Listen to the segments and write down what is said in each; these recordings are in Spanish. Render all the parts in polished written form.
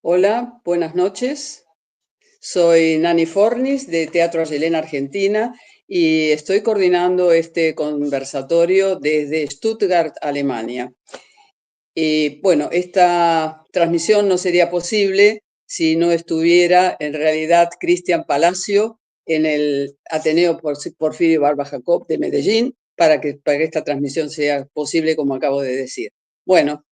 Hola, buenas noches. Soy Nani Fornis de Teatro Ayelén Argentina y estoy coordinando este conversatorio desde Stuttgart, Alemania. Y bueno, esta transmisión no sería posible si no estuviera en realidad Cristian Palacio en el Ateneo Porfirio Barba Jacob de Medellín para que esta transmisión sea posible, como acabo de decir. Bueno,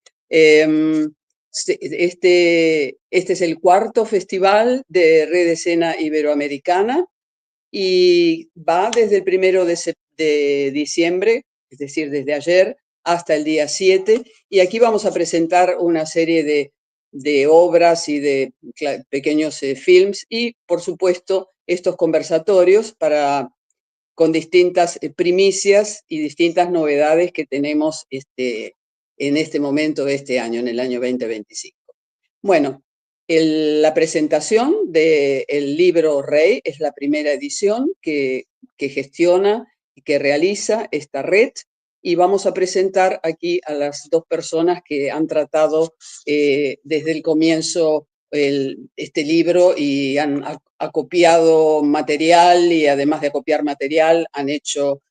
este es el cuarto festival de Red Escena Iberoamericana y va desde el 1 de diciembre, es decir, desde ayer, hasta el día 7. Y aquí vamos a presentar una serie de obras y de pequeños films y, por supuesto, estos conversatorios con distintas primicias y distintas novedades que tenemos en este momento de este año, en el año 2025. Bueno, la presentación del libro Rey es la primera edición que gestiona y que realiza esta red, y vamos a presentar aquí a las dos personas que han tratado desde el comienzo este libro y han acopiado material, y además de acopiar material han hecho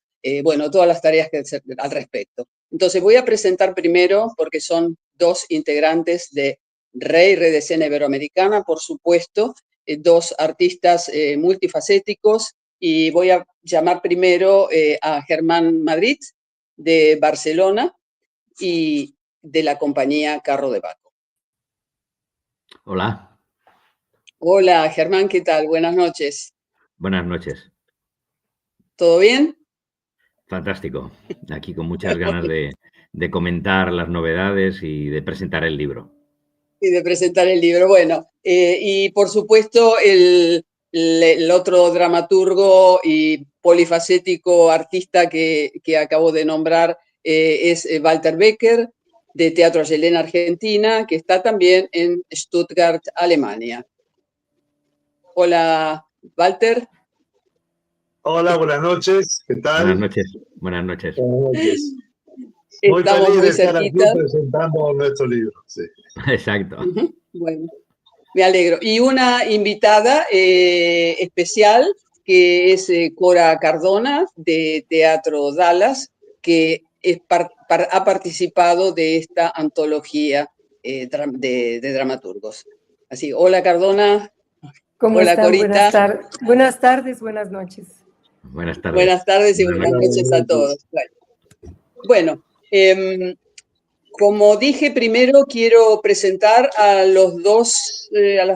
bueno, todas las tareas al respecto. Entonces voy a presentar primero, porque son dos integrantes de Rey, Red Escena Iberoamericana, por supuesto, dos artistas multifacéticos, y voy a llamar primero a Germán Madrid, de Barcelona, y de la compañía Carro de Baco. Hola. Hola, Germán, ¿qué tal? Buenas noches. Buenas noches. ¿Todo bien? Fantástico. Aquí con muchas ganas de comentar las novedades y de presentar el libro. Y de presentar el libro. Bueno, y por supuesto el otro dramaturgo y polifacético artista que acabo de nombrar es Walter Becker, de Teatro Ayelén Argentina, que está también en Stuttgart, Alemania. Hola, Walter. Hola, buenas noches. ¿Qué tal? Buenas noches. Buenas noches. Buenas noches. Estamos feliz muy de estar cerquita. aquí presentando nuestro libro. Sí. Exacto. Bueno, me alegro. Y una invitada especial, que es Cora Cardona, de Teatro Dallas, que ha participado de esta antología de dramaturgos. Así, hola Cardona. ¿Cómo hola están? Corita. Buenas tardes, buenas noches. Buenas tardes. Buenas tardes y buenas noches a todos. Bueno, como dije, primero quiero presentar a las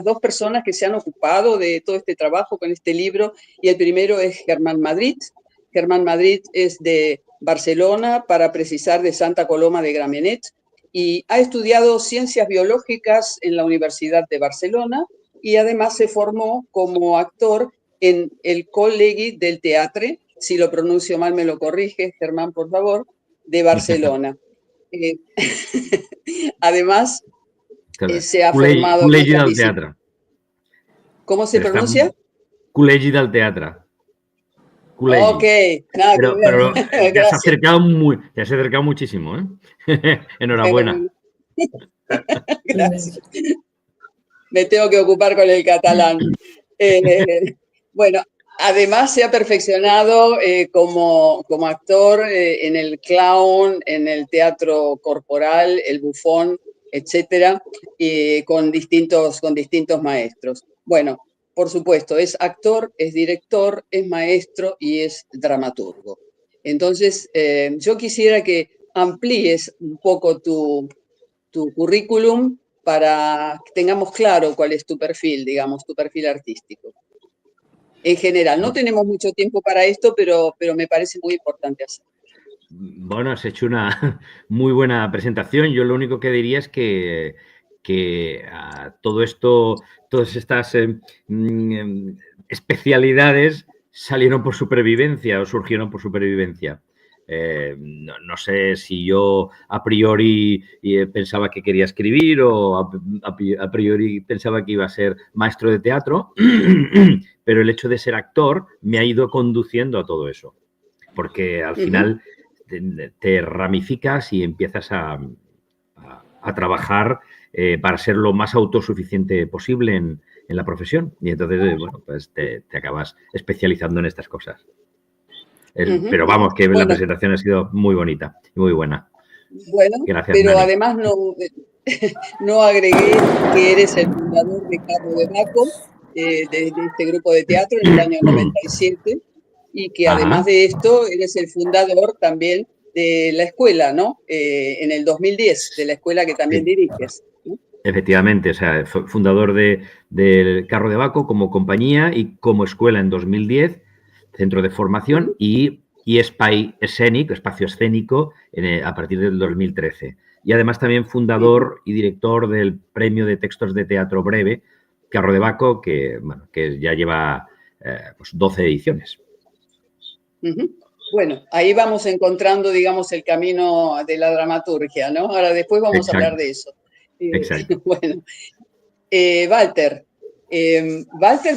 dos personas que se han ocupado de todo este trabajo con este libro, y el primero es Germán Madrid. Germán Madrid es de Barcelona, para precisar de Santa Coloma de Gramenet, y ha estudiado ciencias biológicas en la Universidad de Barcelona, y además se formó como actor en el Col·legi del Teatre, si lo pronuncio mal me lo corrige, Germán, por favor, de Barcelona. Además, se ha formado... Col·legi del Teatre. ¿Cómo se pronuncia? Col·legi del Teatre. Col·legi. Ok, nada, pero te has acercado muchísimo, ¿eh? Enhorabuena. Gracias. Me tengo que ocupar con el catalán. Bueno, además se ha perfeccionado como actor en el clown, en el teatro corporal, el bufón, etcétera, con distintos maestros. Bueno, por supuesto, es actor, es director, es maestro y es dramaturgo. Entonces, yo quisiera que amplíes un poco tu currículum para que tengamos claro cuál es tu perfil, digamos, tu perfil artístico. En general, no tenemos mucho tiempo para esto, pero me parece muy importante hacerlo. Bueno, has hecho una muy buena presentación. Yo lo único que diría es que todo esto, todas estas especialidades salieron por supervivencia o surgieron por supervivencia. No sé si yo a priori pensaba que quería escribir o a priori pensaba que iba a ser maestro de teatro, pero el hecho de ser actor me ha ido conduciendo a todo eso, porque al final te ramificas y empiezas a a trabajar para ser lo más autosuficiente posible en la profesión. Y entonces, bueno, pues te acabas especializando en estas cosas. Pero vamos, que la presentación ha sido muy bonita y muy buena. Bueno, gracias, pero Nani. además no agregué que eres el fundador de Carro de Baco, de este grupo de teatro en el año 97, y que además de esto eres el fundador también de la escuela, ¿no? En el 2010, de la escuela que también diriges, ¿no? Efectivamente, o sea, fundador del Carro de Baco como compañía y como escuela en 2010, centro de formación, y Espai Escénic, espacio escénico, a partir del 2013. Y además también fundador y director del Premio de Textos de Teatro Breve, Carro de Baco, que ya lleva pues 12 ediciones. Bueno, ahí vamos encontrando, digamos, el camino de la dramaturgia, ¿no? Ahora después vamos a hablar de eso. Exacto. Bueno, Walter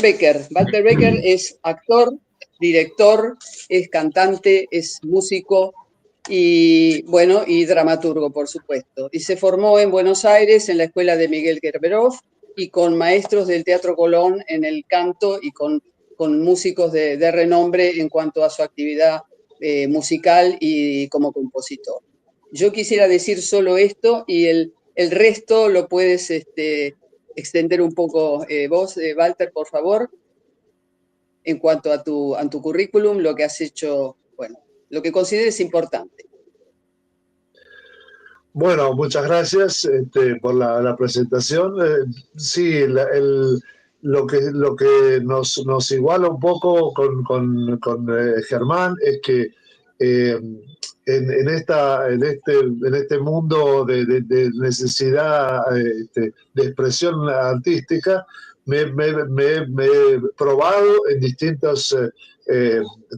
Becker. Walter Becker es actor, director, es cantante, es músico y, bueno, y dramaturgo, por supuesto. Y se formó en Buenos Aires en la escuela de Miguel Gerberov y con maestros del Teatro Colón en el canto y con músicos de renombre en cuanto a su actividad musical y como compositor. Yo quisiera decir solo esto y el resto lo puedes extender un poco vos, Walter, por favor, en cuanto a tu currículum, lo que has hecho, bueno, lo que consideres importante. Bueno, muchas gracias por la presentación. Sí, lo que nos iguala un poco con Germán es que en este mundo de necesidad de expresión artística, me he probado en distintos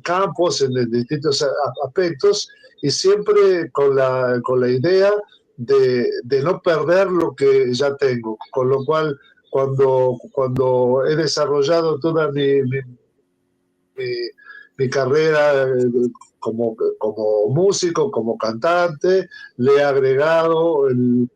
campos, en distintos aspectos, y siempre con la idea de no perder lo que ya tengo. Con lo cual, cuando he desarrollado toda mi carrera como músico, como cantante, le he agregado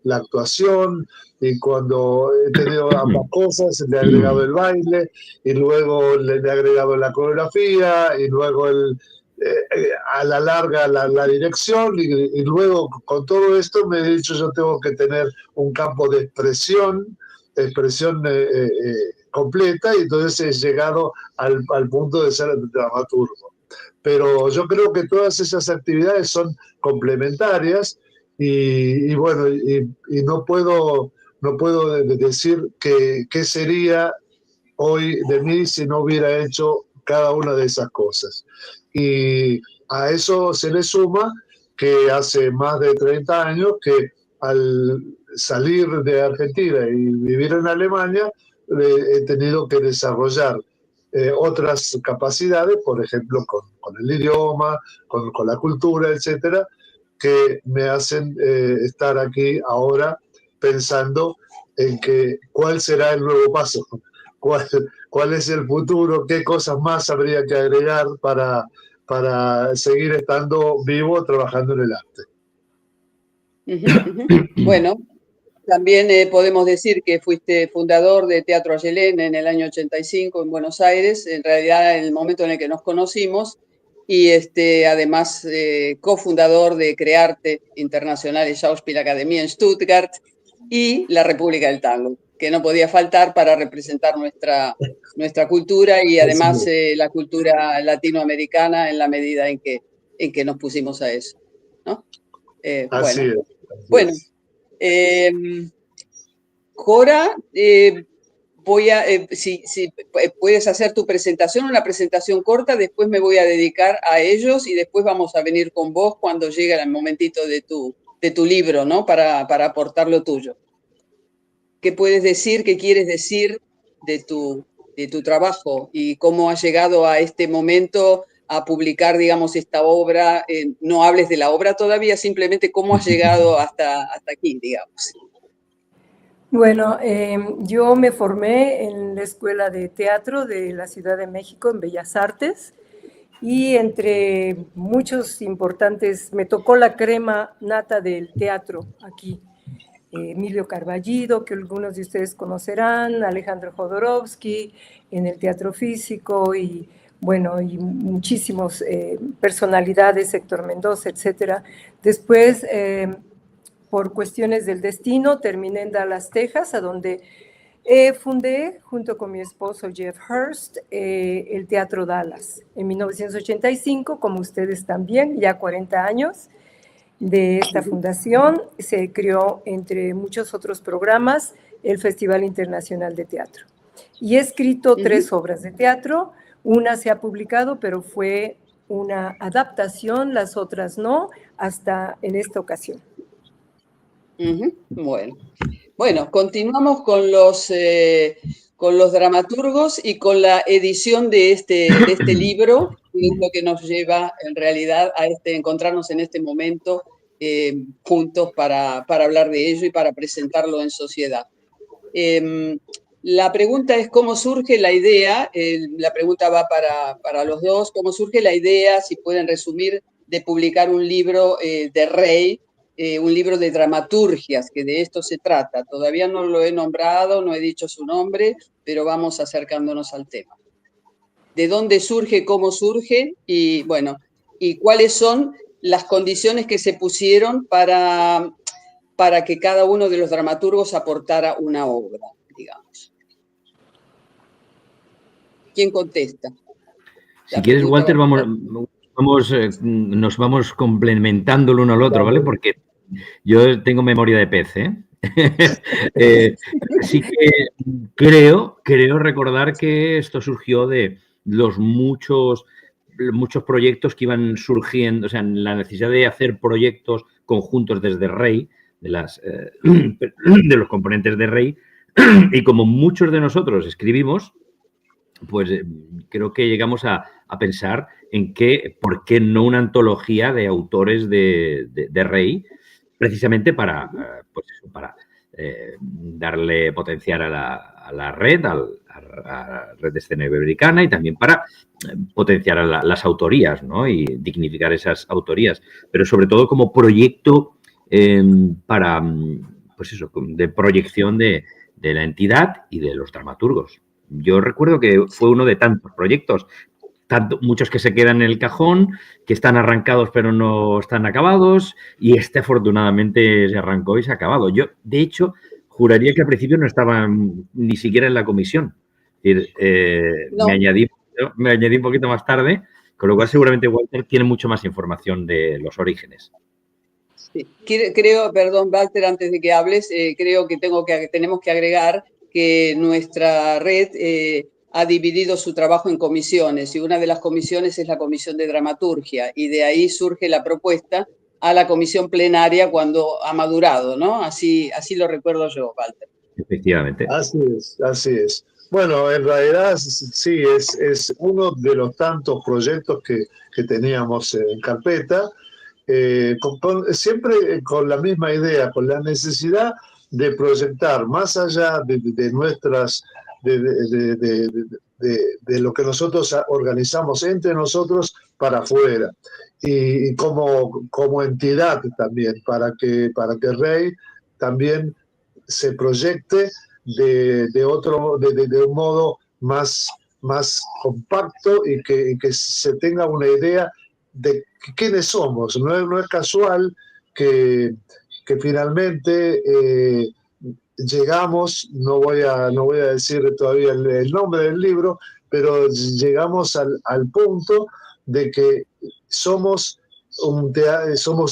la actuación, y cuando he tenido ambas cosas, le he agregado el baile, y luego le he agregado la coreografía, y luego a la larga la dirección, y luego con todo esto me he dicho, yo tengo que tener un campo de expresión completa, y entonces he llegado al punto de ser dramaturgo. Pero yo creo que todas esas actividades son complementarias, y bueno, y no puedo decir qué sería hoy de mí si no hubiera hecho cada una de esas cosas. Y a eso se le suma que hace más de 30 años que al salir de Argentina y vivir en Alemania, he tenido que desarrollar otras capacidades, por ejemplo, con el idioma, con la cultura, etcétera, que me hacen estar aquí ahora pensando en cuál será el nuevo paso, cuál es el futuro, qué cosas más habría que agregar para seguir estando vivo trabajando en el arte. Bueno, también podemos decir que fuiste fundador de Teatro Ayelén en el año 85 en Buenos Aires, en realidad en el momento en el que nos conocimos, y además cofundador de Crearte Internacional y Schauspielakademie en Stuttgart y la República del Tango, que no podía faltar para representar nuestra cultura y además la cultura latinoamericana en la medida en que nos pusimos a eso, ¿no? Así es. Bueno, Cora, si puedes hacer tu presentación, una presentación corta, después me voy a dedicar a ellos y después vamos a venir con vos cuando llegue el momentito de tu libro, ¿no? Para aportar lo tuyo. ¿Qué puedes decir, qué quieres decir de tu trabajo y cómo has llegado a este momento a publicar, digamos, esta obra? No hables de la obra todavía, simplemente cómo has llegado hasta aquí, digamos. Bueno, yo me formé en la Escuela de Teatro de la Ciudad de México, en Bellas Artes, y entre muchos importantes, me tocó la crema nata del teatro aquí. Emilio Carballido, que algunos de ustedes conocerán, Alejandro Jodorowsky, en el Teatro Físico, y bueno, y muchísimos personalidades, Héctor Mendoza, etcétera. Después, por cuestiones del destino, terminé en Dallas, Texas, a donde fundé, junto con mi esposo Jeff Hurst, el Teatro Dallas. En 1985, como ustedes también, ya 40 años de esta fundación, se creó, entre muchos otros programas, el Festival Internacional de Teatro. Y he escrito 3 obras de teatro. Una se ha publicado, pero fue una adaptación, las otras no, hasta en esta ocasión. Bueno, continuamos con los dramaturgos y con la edición de este libro, que es lo que nos lleva en realidad a encontrarnos en este momento juntos para hablar de ello y para presentarlo en sociedad. La pregunta es cómo surge la idea, la pregunta va para los dos, cómo surge la idea, si pueden resumir, de publicar un libro de Rey, un libro de dramaturgias, que de esto se trata. Todavía no lo he nombrado, no he dicho su nombre, pero vamos acercándonos al tema. ¿De dónde surge, cómo surge? Y bueno, ¿y cuáles son las condiciones que se pusieron para que cada uno de los dramaturgos aportara una obra, digamos? ¿Quién contesta? Si quieres, Walter, nos vamos complementando el uno al otro, ¿vale? Porque yo tengo memoria de pez, ¿eh? Sí que creo recordar que esto surgió de los muchos proyectos que iban surgiendo, o sea, la necesidad de hacer proyectos conjuntos desde Rey, de los componentes de Rey, y como muchos de nosotros escribimos, pues creo que llegamos a pensar en por qué no una antología de autores de Rey, precisamente para darle potenciar a la red, a la red de escena iberoamericana, y también para potenciar a las autorías, ¿no? Y dignificar esas autorías, pero sobre todo como proyecto de proyección de la entidad y de los dramaturgos. Yo recuerdo que fue uno de tantos proyectos, muchos que se quedan en el cajón, que están arrancados pero no están acabados, y afortunadamente se arrancó y se ha acabado. Yo, de hecho, juraría que al principio no estaba ni siquiera en la comisión. Es decir, no. me añadí un poquito más tarde, con lo cual seguramente Walter tiene mucho más información de los orígenes. Sí. Creo, perdón, Walter, antes de que hables, creo que tenemos que agregar que nuestra red ha dividido su trabajo en comisiones, y una de las comisiones es la comisión de dramaturgia, y de ahí surge la propuesta a la comisión plenaria cuando ha madurado, ¿no? Así lo recuerdo yo, Walter. Efectivamente. Así es. Bueno, en realidad sí, es uno de los tantos proyectos que teníamos en carpeta, siempre con la misma idea, con la necesidad de proyectar más allá de nuestras, de lo que nosotros organizamos entre nosotros para afuera, y como entidad también, para que Rey también se proyecte de un modo más compacto, y que se tenga una idea de quiénes somos. No es casual que finalmente llegamos, no voy a decir todavía el nombre del libro, pero llegamos al punto de que somos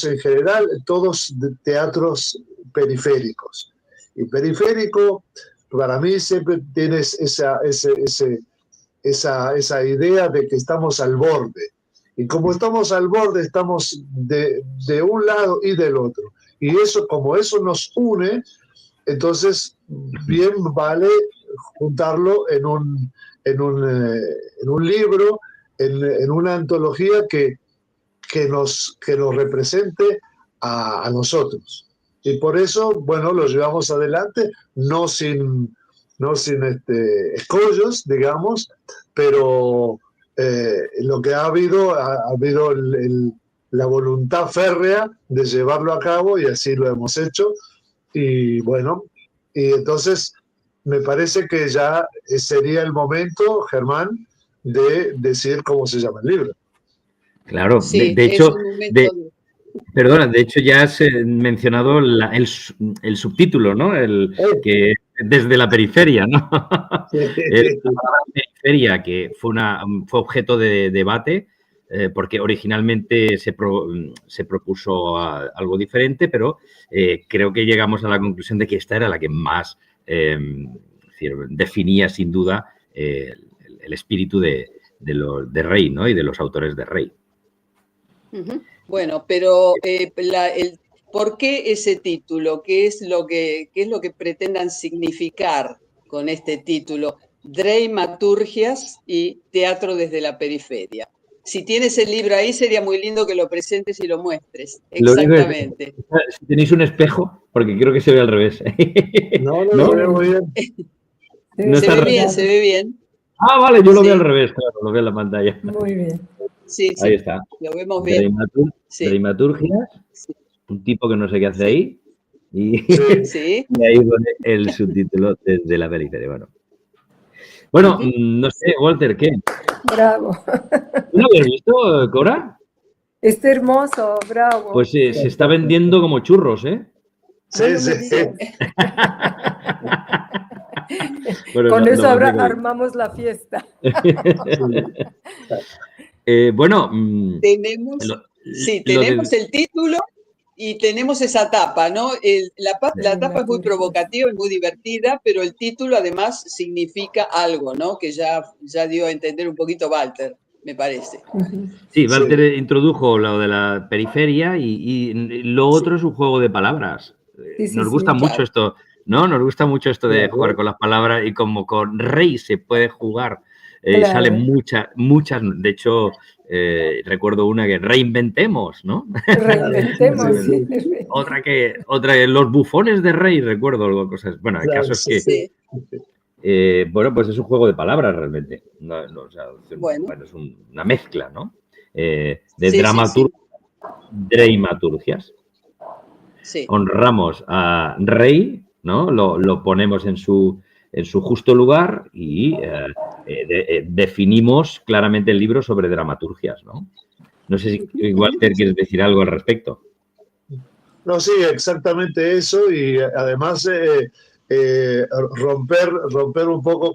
en general todos teatros periféricos. Y periférico, para mí, siempre tienes esa idea de que estamos al borde. Y como estamos al borde, estamos de un lado y del otro. Y como eso nos une, entonces bien vale juntarlo en un libro, en una antología que nos represente a nosotros. Y por eso, bueno, lo llevamos adelante, no sin escollos, digamos, pero lo que ha habido la voluntad férrea de llevarlo a cabo, y así lo hemos hecho. Y bueno, y entonces me parece que ya sería el momento, Germán, de decir cómo se llama el libro. Claro, Sí, de es hecho, un momento. perdona, de hecho ya has mencionado el subtítulo, ¿no? Que desde la periferia, ¿no? La palabra periferia, que fue objeto de debate, porque originalmente se propuso algo diferente, pero creo que llegamos a la conclusión de que esta era la que más definía sin duda el espíritu de Rey, ¿no? Y de los autores de Rey. Bueno, pero ¿por qué ese título? ¿Qué es lo que pretendan significar con este título? Dramaturgias y teatro desde la periferia. Si tienes el libro ahí, sería muy lindo que lo presentes y lo muestres. Exactamente. Si tenéis un espejo, porque creo que se ve al revés. No, ¿No? se ve muy bien. No se ve bien, se ve bien. Ah, vale, yo lo veo al revés, claro, lo veo en la pantalla. Muy bien. Sí, Ahí está. Lo vemos bien. Dramaturgias, un tipo que no sé qué hace ahí, y, Sí. y ahí pone el subtítulo desde la periferia. Bueno, no sé, Walter, ¿qué? Bravo. ¿Tú lo habías visto, Cora? Está hermoso, bravo. Pues se está vendiendo como churros, ¿eh? Sí, No sí. me digas. Bueno, Con eso ahora armamos la fiesta. Bueno, tenemos el título y tenemos esa tapa, ¿no? La tapa es muy provocativa y muy divertida, pero el título además significa algo, ¿no? Que ya dio a entender un poquito Walter, me parece. Sí, Walter introdujo lo de la periferia y lo otro es un juego de palabras. Nos gusta mucho esto, ¿no? Nos gusta mucho esto de jugar con las palabras, y como con Rey se puede jugar, salen muchas, de hecho, recuerdo una que reinventemos, ¿no? Reinventemos, sí. Otra que los bufones de Rey, recuerdo cosas. Bueno, el caso es que bueno, pues es un juego de palabras realmente. Bueno, es una mezcla, ¿no? De dramaturgias. Sí. Honramos a Rey, ¿no? Lo ponemos en su justo lugar y definimos claramente el libro sobre dramaturgias, ¿no? No sé si igual te quieres decir algo al respecto. No, sí, exactamente eso, y además romper un poco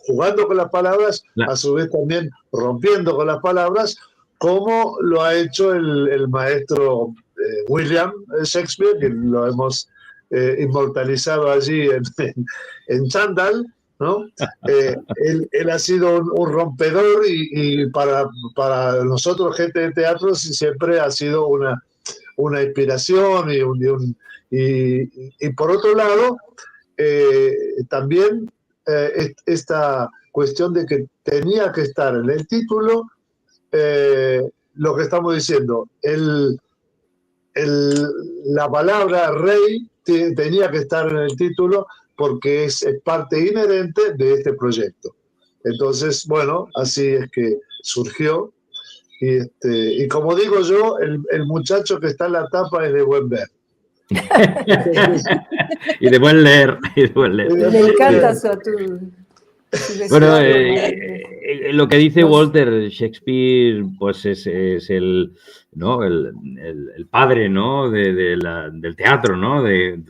jugando con las palabras, a su vez también rompiendo con las palabras, como lo ha hecho el maestro William Shakespeare, que lo hemos inmortalizado allí en Chandal, ¿no? Él ha sido un rompedor, y para nosotros, gente de teatro, siempre ha sido una inspiración, y por otro lado, también esta cuestión de que tenía que estar en el título lo que estamos diciendo, la palabra rey tenía que estar en el título porque es parte inherente de este proyecto. Entonces, bueno, así es que surgió. Y como digo yo, el muchacho que está en la tapa es de buen ver. Y de buen leer. Me encanta su bueno, lo que dice Walter, Shakespeare, pues es el padre, ¿no? del teatro, ¿no? Es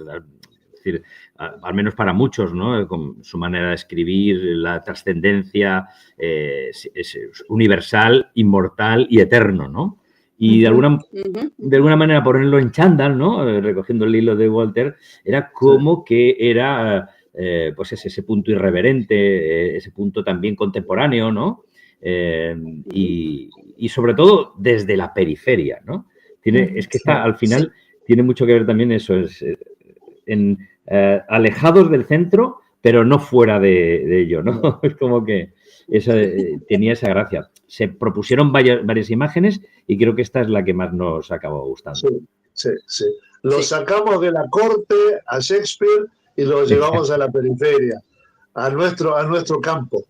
decir, al menos para muchos, ¿no? Con su manera de escribir, la trascendencia es universal, inmortal y eterno, ¿no? Y de alguna manera ponerlo en chándal, ¿no? Recogiendo el hilo de Walter, era como que era pues ese punto irreverente, ese punto también contemporáneo, ¿no? Y sobre todo desde la periferia, ¿no? Es que al final tiene mucho que ver también eso, alejados del centro, pero no fuera de ello, ¿no? Es como que tenía esa gracia. Se propusieron varias imágenes y creo que esta es la que más nos acabó gustando. Sí. Lo sacamos de la corte a Shakespeare y lo llevamos a la periferia, a nuestro campo.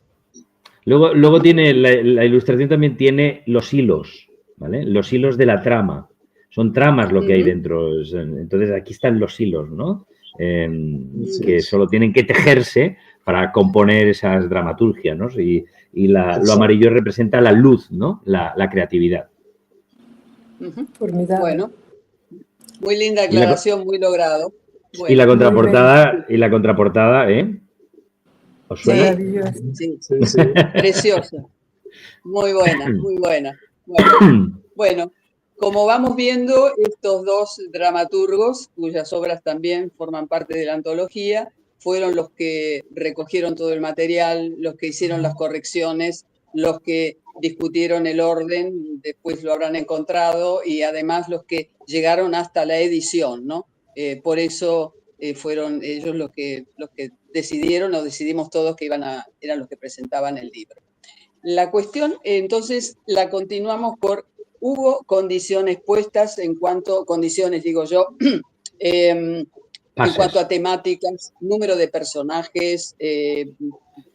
Luego tiene la ilustración, también tiene los hilos, ¿vale? Los hilos de la trama. Son tramas lo que hay dentro. Entonces, aquí están los hilos, ¿no? Que solo tienen que tejerse para componer esas dramaturgias, ¿no? Y lo amarillo representa la luz, ¿no? La creatividad. Formidable. Bueno, muy linda aclaración, muy logrado. Bueno. Y la contraportada, ¿eh? ¿Os suena? Sí. Preciosa. Muy buena, muy buena. Bueno, como vamos viendo, estos dos dramaturgos, cuyas obras también forman parte de la antología, fueron los que recogieron todo el material, los que hicieron las correcciones, los que discutieron el orden, después lo habrán encontrado, y además los que llegaron hasta la edición, ¿no? Por eso fueron ellos los que decidieron, o decidimos todos que eran los que presentaban el libro. La cuestión, entonces, la continuamos por, hubo condiciones puestas condiciones digo yo, en cuanto a temáticas, número de personajes,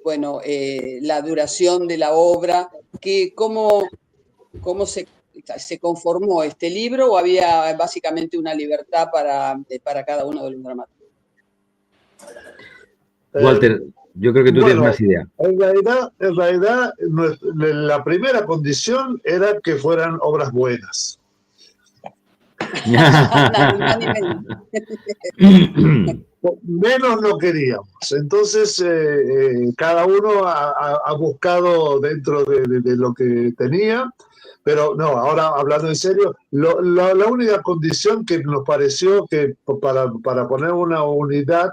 la duración de la obra, ¿cómo se conformó este libro, o había básicamente una libertad para cada uno de los dramaturgos? Walter, yo creo que tú tienes más idea. En realidad, la primera condición era que fueran obras buenas. Menos no queríamos. Entonces, cada uno ha buscado dentro de lo que tenía. Pero no, ahora hablando en serio, la única condición que nos pareció que para poner una unidad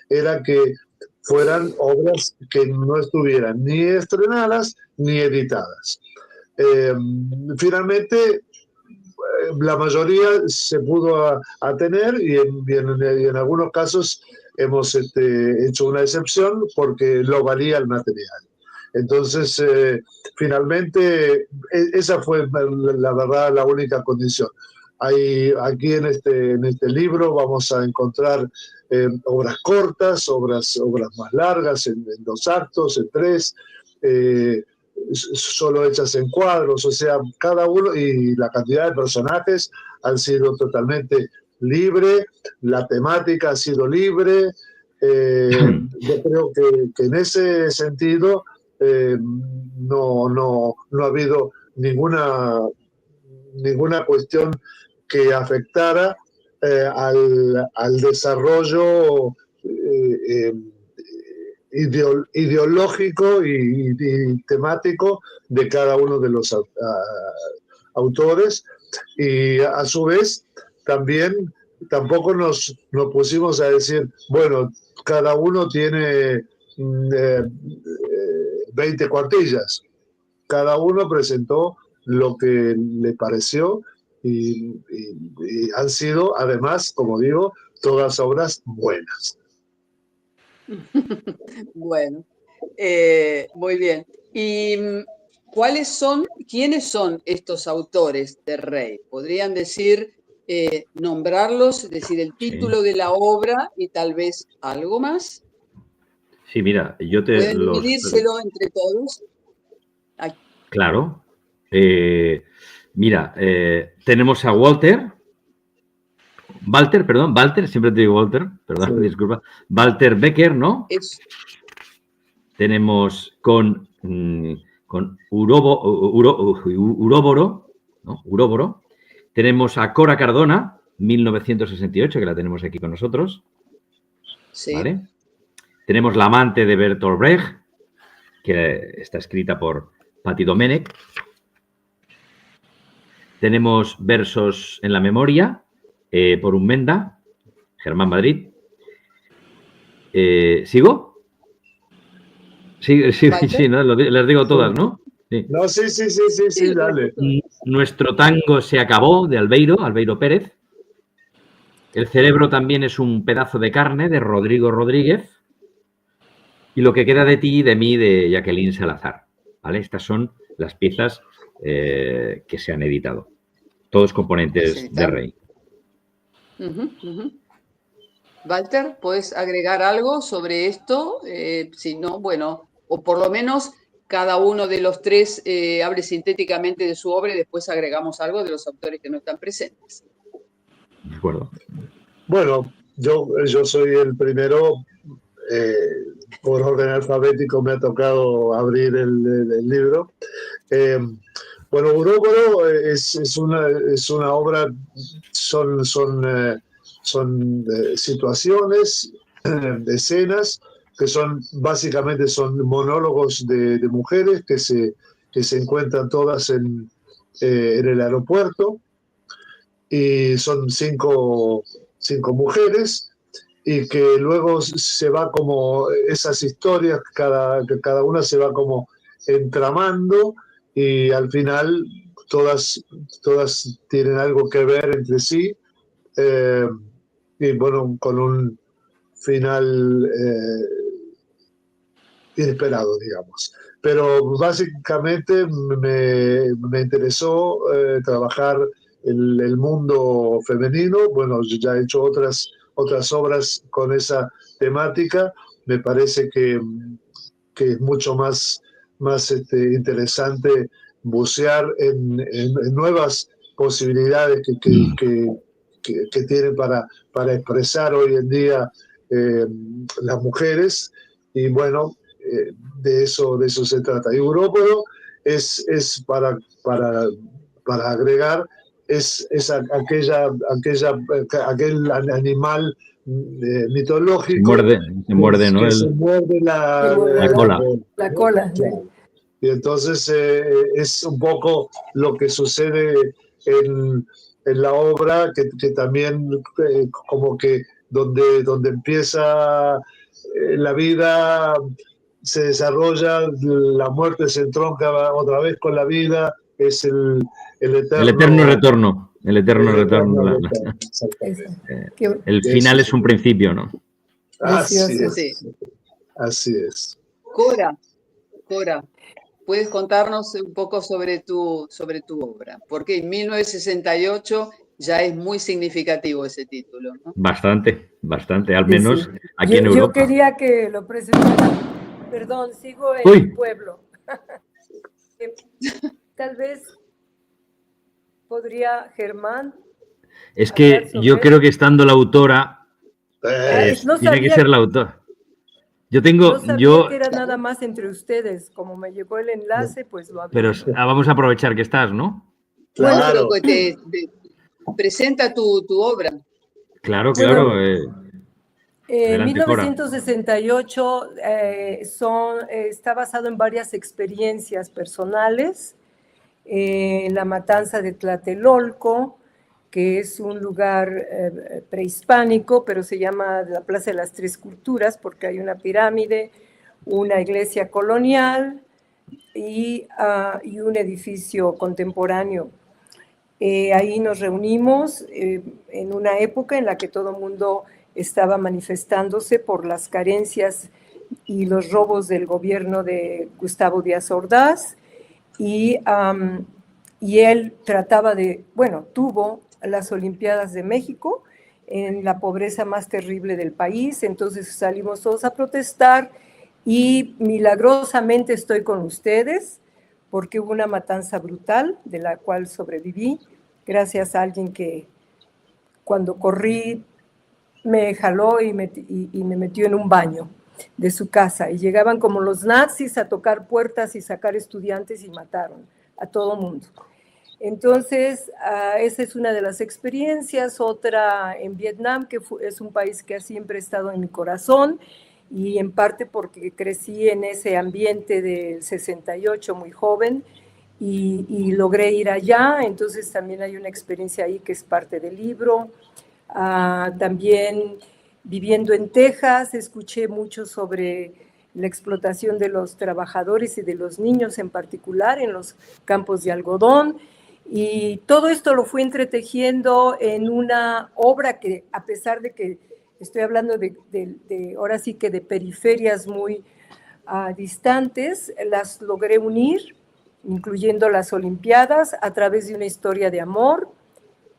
era que fueran obras que no estuvieran ni estrenadas ni editadas. Finalmente, la mayoría se pudo atener y en algunos casos hemos hecho una excepción porque lo valía el material. Entonces, finalmente, esa fue la verdad la única condición. Aquí en este libro vamos a encontrar obras cortas, obras más largas, en 2 actos, en 3, solo hechas en cuadros, o sea, cada uno, y la cantidad de personajes han sido totalmente libre, la temática ha sido libre. Yo creo que en ese sentido no ha habido ninguna cuestión que afectara al desarrollo ideológico y temático de cada uno de los autores, y a su vez también tampoco nos pusimos a decir, bueno, cada uno tiene 20 cuartillas. Cada uno presentó lo que le pareció y han sido, además, como digo, todas obras buenas. Bueno, muy bien. ¿Y quiénes son estos autores de Rey? ¿Podrían decir, nombrarlos, decir el título de la obra y tal vez algo más? Sí, mira, ¿Pueden dividírselo entre todos? Aquí. Claro. Mira, tenemos a Walter, siempre te digo Walter, perdón, sí. Disculpa. Walter Becker, ¿no? Tenemos con Uróboro, ¿no? Uróboro. Tenemos a Cora Cardona, 1968, que la tenemos aquí con nosotros. Sí. ¿Vale? Tenemos La amante de Bertolt Brecht, que está escrita por Patti Domènech. Tenemos Versos en la memoria, por Unmenda, Germán Madrid. ¿Sigo? Sí, ¿no? Les digo todas, ¿no? Sí. No, sí, dale. Nuestro tango se acabó, de Albeiro Pérez. El cerebro también es un pedazo de carne, de Rodrigo Rodríguez. Y Lo que queda de ti y de mí, de Jacqueline Salazar. ¿Vale? Estas son las piezas que se han editado. Todos componentes de Rey. Walter, ¿puedes agregar algo sobre esto? Si no, bueno, o por lo menos cada uno de los tres hable sintéticamente de su obra y después agregamos algo de los autores que no están presentes. De acuerdo. Bueno, yo soy el primero, por orden alfabético me ha tocado abrir el libro. Bueno, Urócoro es una obra, son situaciones, escenas, que básicamente son monólogos de mujeres que se encuentran todas en el aeropuerto, y son cinco mujeres, y que luego se va como esas historias, cada una se va como entramando, y al final todas tienen algo que ver entre sí, y bueno, con un final inesperado, digamos. Pero básicamente me interesó trabajar el mundo femenino. Bueno, yo ya he hecho otras obras con esa temática. Me parece que es mucho más interesante bucear en nuevas posibilidades que tienen para expresar hoy en día las mujeres. Y bueno, de eso se trata. Y Urócoro es para agregar, es aquel animal mitológico Se muerde, ¿no? se muerde la cola. La cola. Y entonces es un poco lo que sucede en la obra, que también como que donde empieza la vida, se desarrolla, la muerte se entronca otra vez con la vida, es el eterno retorno. El eterno retorno. El final es un principio, ¿no? Así es. Cora, ¿puedes contarnos un poco sobre tu obra? Porque en 1968 ya es muy significativo ese título, ¿no? Bastante, al menos aquí en Yo Europa. quería que lo presentara. Perdón, sigo en el pueblo. Tal vez podría Germán. Es que yo creo que estando la autora, tiene que ser la autora. No sabía que era nada más entre ustedes. Como me llegó el enlace, pues lo abrí. Pero vamos a aprovechar que estás, ¿no? Claro. Bueno, pero presenta tu obra. Claro. En 1968 está basado en varias experiencias personales. La matanza de Tlatelolco, que es un lugar prehispánico, pero se llama la Plaza de las Tres Culturas porque hay una pirámide, una iglesia colonial y un edificio contemporáneo. Ahí nos reunimos en una época en la que todo el mundo estaba manifestándose por las carencias y los robos del gobierno de Gustavo Díaz Ordaz, y él trataba tuvo las Olimpiadas de México en la pobreza más terrible del país, entonces salimos todos a protestar y milagrosamente estoy con ustedes porque hubo una matanza brutal de la cual sobreviví gracias a alguien que cuando corrí me jaló y me metió en un baño de su casa, y llegaban como los nazis a tocar puertas y sacar estudiantes y mataron a todo mundo. Entonces, esa es una de las experiencias. Otra en Vietnam, que es un país que siempre ha estado en mi corazón, y en parte porque crecí en ese ambiente del 68 muy joven y logré ir allá, entonces también hay una experiencia ahí que es parte del libro. También viviendo en Texas, escuché mucho sobre la explotación de los trabajadores y de los niños en particular en los campos de algodón, y todo esto lo fui entretejiendo en una obra que, a pesar de que estoy hablando de ahora sí que de periferias muy distantes, las logré unir, incluyendo las Olimpiadas, a través de una historia de amor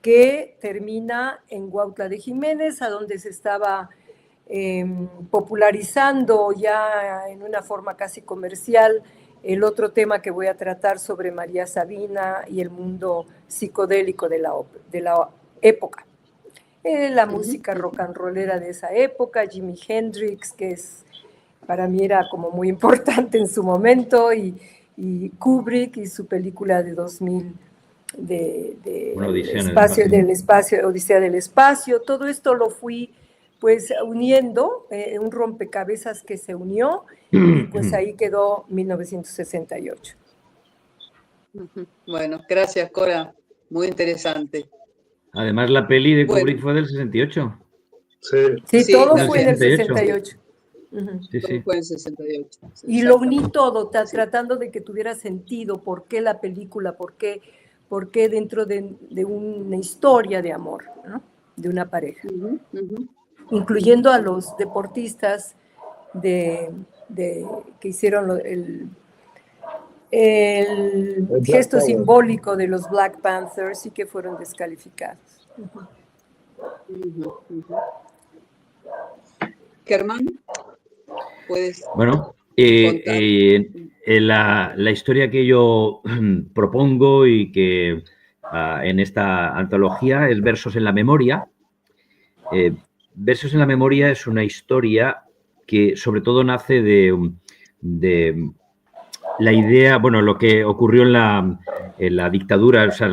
que termina en Huautla de Jiménez, a donde se estaba popularizando ya en una forma casi comercial el otro tema que voy a tratar sobre María Sabina y el mundo psicodélico de la época. La música rock and rollera de esa época, Jimi Hendrix, que para mí era como muy importante en su momento, y Kubrick y su película de 2000, Odisea del Espacio. Todo esto lo fui pues uniendo, un rompecabezas que se unió, y pues ahí quedó 1968. Bueno, gracias, Cora. Muy interesante. Además, la peli de Kubrick fue del 68. Sí, todo fue en el 68. Sí, sí. Fue en el 68. Y lo uní todo, tratando de que tuviera sentido. ¿Por qué la película? ¿Por qué dentro de una historia de amor, ¿no? De una pareja? Incluyendo a los deportistas que hicieron el gesto simbólico de los Black Panthers y que fueron descalificados. Germán, ¿puedes? Bueno, la historia que yo propongo y que en esta antología es Versos en la Memoria. Versos en la Memoria es una historia que sobre todo nace de la idea, bueno, lo que ocurrió en la dictadura, o sea,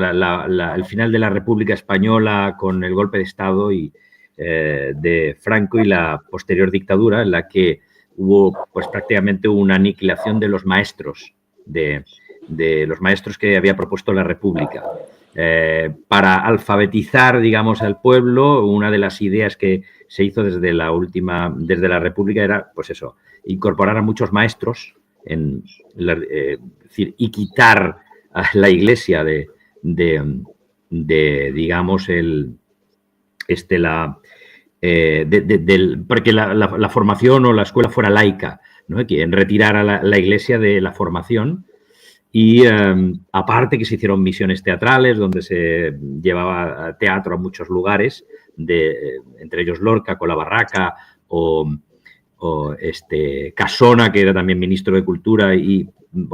el final de la República Española con el golpe de Estado de Franco y la posterior dictadura, en la que hubo pues prácticamente una aniquilación de los maestros, de los maestros que había propuesto la República. Para alfabetizar, digamos, al pueblo, una de las ideas que se hizo desde la República era, pues eso, incorporar a muchos maestros y quitar a la Iglesia digamos, porque la formación o la escuela fuera laica, ¿no? Que retirar a la Iglesia de la formación. Y aparte que se hicieron misiones teatrales donde se llevaba teatro a muchos lugares, entre ellos Lorca con La Barraca o Casona, que era también ministro de Cultura y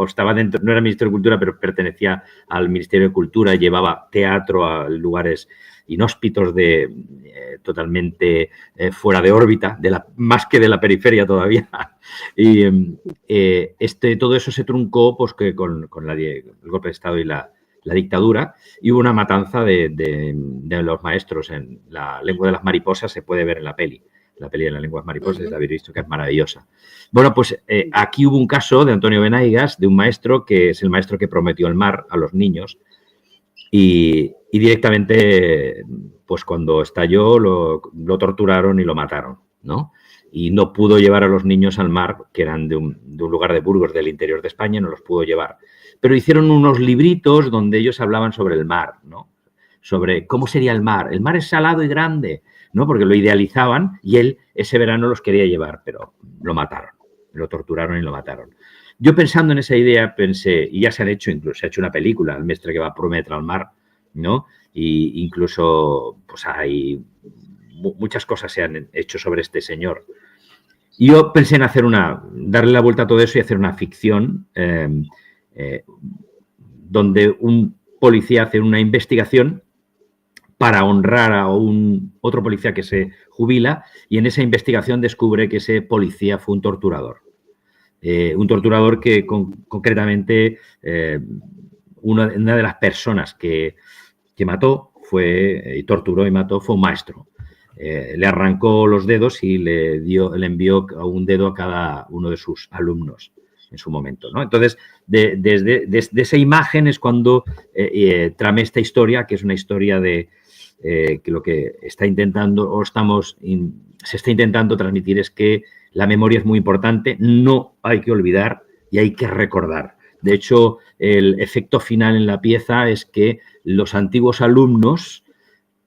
estaba dentro, no era ministro de Cultura, pero pertenecía al Ministerio de Cultura y llevaba teatro a lugares inhóspitos totalmente fuera de órbita, más que de la periferia todavía. Y todo eso se truncó pues, con el golpe de Estado y la dictadura, y hubo una matanza de los maestros. En La lengua de las mariposas se puede ver en la peli. La peli de las lenguas mariposas, la habéis visto, que es maravillosa. Bueno, pues aquí hubo un caso de Antonio Benaigas, de un maestro que es el maestro que prometió el mar a los niños, y directamente, pues cuando estalló, lo torturaron y lo mataron, ¿no? Y no pudo llevar a los niños al mar, que eran de un lugar de Burgos, del interior de España, no los pudo llevar. Pero hicieron unos libritos donde ellos hablaban sobre el mar, ¿no? Sobre cómo sería el mar. El mar es salado y grande, ¿no? Porque lo idealizaban y él ese verano los quería llevar, pero lo mataron, lo torturaron y lo mataron. Yo pensando en esa idea pensé, y ya se ha hecho una película, El mestre que va a prometre al mar, ¿no? Y incluso pues hay muchas cosas se han hecho sobre este señor. Y yo pensé en darle la vuelta a todo eso y hacer una ficción donde un policía hace una investigación para honrar a otro policía que se jubila, y en esa investigación descubre que ese policía fue un torturador. Un torturador que concretamente una de las personas que mató y torturó y mató fue un maestro. Le arrancó los dedos y le envió un dedo a cada uno de sus alumnos en su momento, ¿no? Entonces, desde esa imagen es cuando tramé esta historia, que es una historia que lo que está intentando se está intentando transmitir es que la memoria es muy importante, no hay que olvidar y hay que recordar. De hecho, el efecto final en la pieza es que los antiguos alumnos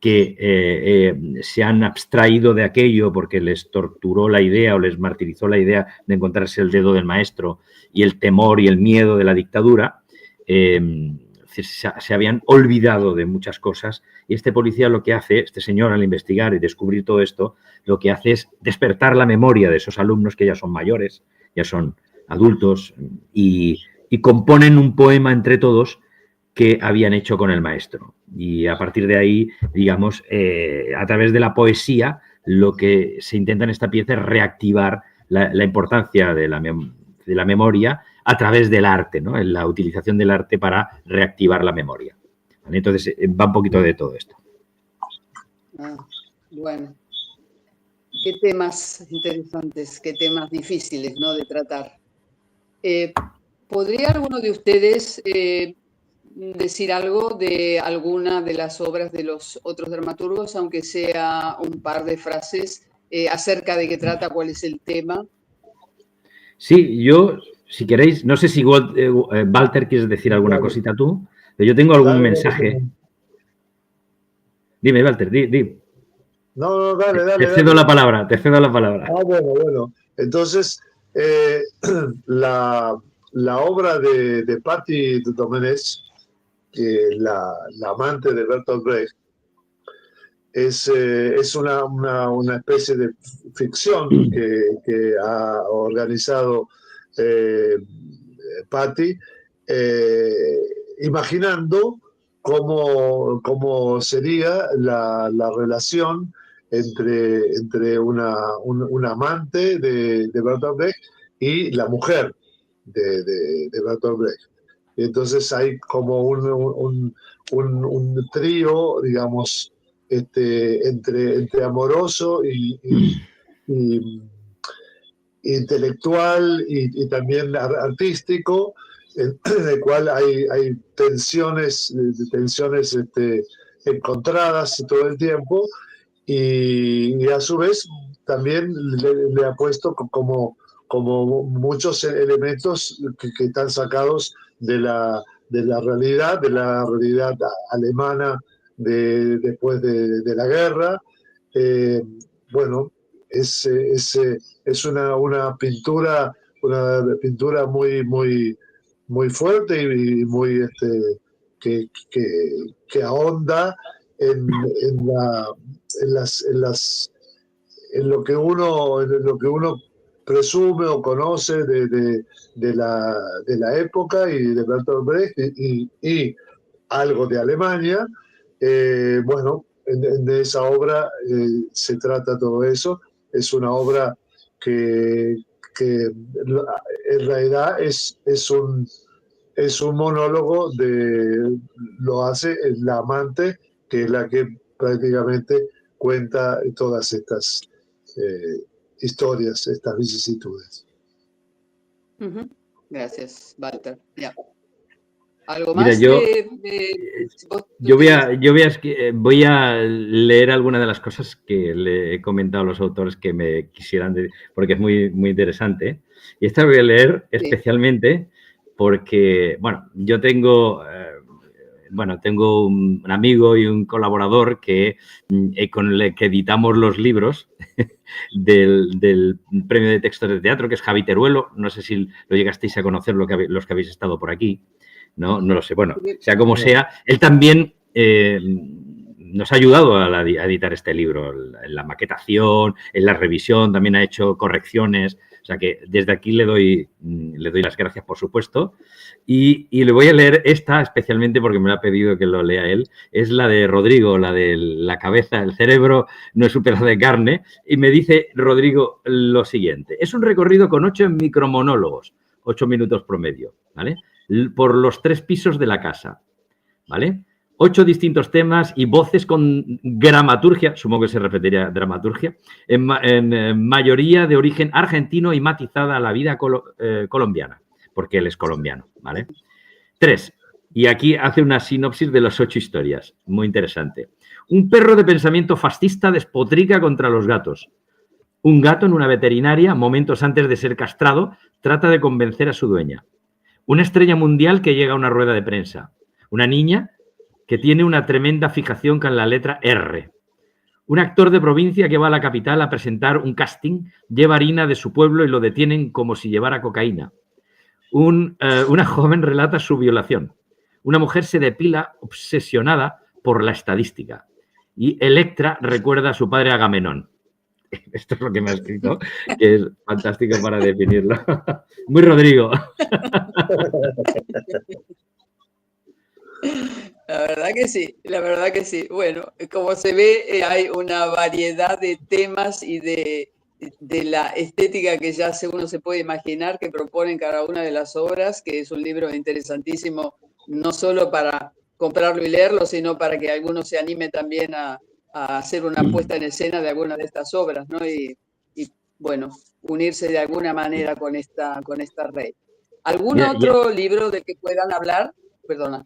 que se han abstraído de aquello porque les torturó la idea o les martirizó la idea de encontrarse el dedo del maestro y el temor y el miedo de la dictadura, se habían olvidado de muchas cosas, y este policía lo que hace, este señor, al investigar y descubrir todo esto, lo que hace es despertar la memoria de esos alumnos que ya son mayores, ya son adultos, y y componen un poema entre todos que habían hecho con el maestro. Y a partir de ahí, digamos, a través de la poesía, lo que se intenta en esta pieza es reactivar la importancia de la memoria a través del arte, ¿no? En la utilización del arte para reactivar la memoria. ¿Vale? Entonces, va un poquito de todo esto. Bueno, qué temas interesantes, qué temas difíciles, ¿no?, de tratar. ¿Podría alguno de ustedes decir algo de alguna de las obras de los otros dramaturgos, aunque sea un par de frases, acerca de qué trata, cuál es el tema? Sí, yo, si queréis, no sé si Walter quieres decir alguna cosita tú, pero yo tengo algún mensaje. Dime, Walter, di. No, dale. Te cedo la palabra. Bueno. Entonces, la obra de Patti Domenech, la amante de Bertolt Brecht, es una especie de ficción que ha organizado Patti, imaginando cómo sería la relación entre una amante de Bertolt Brecht y la mujer de Bertolt Brecht. Y entonces hay como un trío, digamos, entre amoroso y intelectual y también artístico, en el cual hay tensiones encontradas todo el tiempo, y a su vez también le ha puesto como muchos elementos que están sacados de la realidad alemana después de la guerra. Bueno, es una pintura muy fuerte y muy que ahonda en lo que uno presume o conoce de la época y de Bertolt Brecht y algo de Alemania. Bueno, en esa obra se trata todo eso. Es una obra que en realidad es un monólogo lo hace la amante, que es la que prácticamente cuenta todas estas historias, estas vicisitudes. Gracias, Walter. Ya. ¿Algo más? Mira, voy a leer algunas de las cosas que le he comentado a los autores que me quisieran decir, porque es muy, muy interesante. Y esta voy a leer especialmente porque, bueno, yo tengo un amigo y un colaborador con el que editamos los libros del Premio de Textos de Teatro, que es Javi Teruelo. No sé si lo llegasteis a conocer los que habéis estado por aquí. No lo sé. Bueno, sea como sea, él también nos ha ayudado a editar este libro, en la maquetación, en la revisión, también ha hecho correcciones. O sea que desde aquí le doy las gracias, por supuesto. Y le voy a leer esta especialmente porque me lo ha pedido que lo lea él. Es la de Rodrigo, la de la cabeza, el cerebro no es un pedazo de carne. Y me dice Rodrigo lo siguiente. Es un recorrido con 8 micromonólogos, 8 minutos promedio, ¿vale? Por los 3 pisos de la casa, ¿vale? 8 distintos temas y voces con gramaturgia, supongo que se referiría a dramaturgia, en mayoría de origen argentino y matizada a la vida colombiana, porque él es colombiano, ¿vale? 3. Y aquí hace una sinopsis de las 8 historias, muy interesante. Un perro de pensamiento fascista despotrica contra los gatos. Un gato en una veterinaria, momentos antes de ser castrado, trata de convencer a su dueña. Una estrella mundial que llega a una rueda de prensa. Una niña que tiene una tremenda fijación con la letra R. Un actor de provincia que va a la capital a presentar un casting, lleva harina de su pueblo y lo detienen como si llevara cocaína. Una joven relata su violación. Una mujer se depila obsesionada por la estadística. Y Electra recuerda a su padre Agamenón. Esto es lo que me ha escrito, que es fantástico para definirlo. Muy Rodrigo. La verdad que sí, la verdad que sí. Bueno, como se ve, hay una variedad de temas y de la estética que ya uno se puede imaginar que proponen cada una de las obras, que es un libro interesantísimo, no solo para comprarlo y leerlo, sino para que alguno se anime también a hacer una puesta en escena de alguna de estas obras, ¿no? Y bueno, unirse de alguna manera con esta red. ¿Algún otro libro del que puedan hablar? Perdona.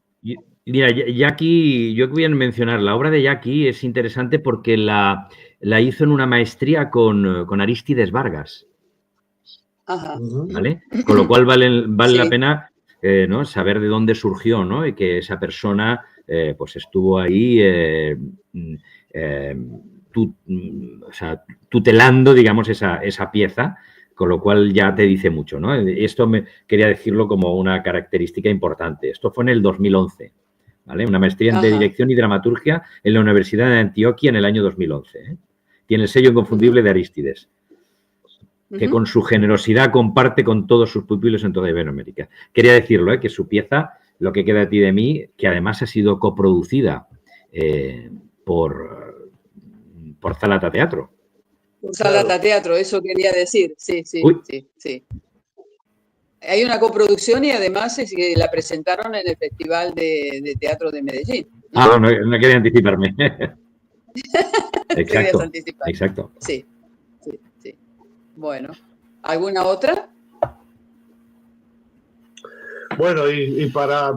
Mira, Jackie, yo voy a mencionar, la obra de Jackie es interesante porque la hizo en una maestría con Arístides Vargas. Ajá. ¿Vale? Con lo cual vale Sí. la pena ¿no? saber de dónde surgió, ¿no? Y que esa persona pues estuvo ahí o sea, tutelando, digamos, esa pieza, con lo cual ya te dice mucho, ¿no? Esto quería decirlo como una característica importante. Esto fue en el 2011, ¿vale? Una maestría de dirección y dramaturgia en la Universidad de Antioquia en el año 2011. ¿eh? Tiene el sello inconfundible de Arístides, que con su generosidad comparte con todos sus pupilos en toda Iberoamérica. Quería decirlo, que su pieza, Lo que queda de ti de mí, que además ha sido coproducida por Zalata Teatro. Por Zalata Teatro, eso quería decir, sí. Hay una coproducción y además la presentaron en el Festival de Teatro de Medellín. ¿no? No quería anticiparme. Exacto. Exacto. Sí. Bueno, ¿alguna otra? Bueno, y para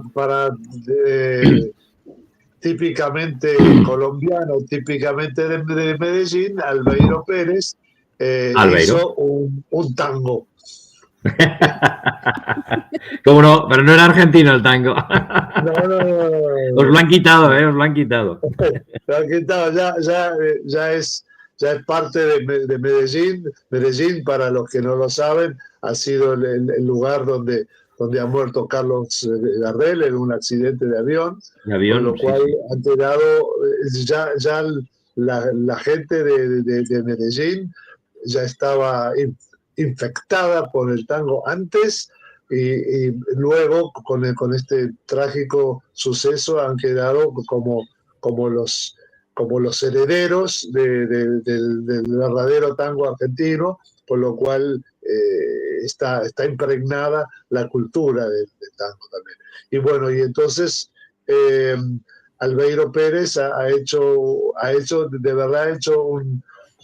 típicamente colombiano, típicamente de Medellín, Albeiro Pérez hizo un tango. ¿Cómo no? Pero no era argentino el tango. No. Os lo han quitado, os lo han quitado. Lo han quitado, ya es parte de Medellín. Medellín, para los que no lo saben, ha sido el lugar donde ha muerto Carlos Gardel en un accidente de avión. Con lo cual han quedado, ya la gente de Medellín ya estaba infectada por el tango antes y luego con este trágico suceso han quedado como los herederos del verdadero tango argentino, por lo cual está impregnada la cultura del tango también. Y bueno, y entonces Albeiro Pérez ha hecho de verdad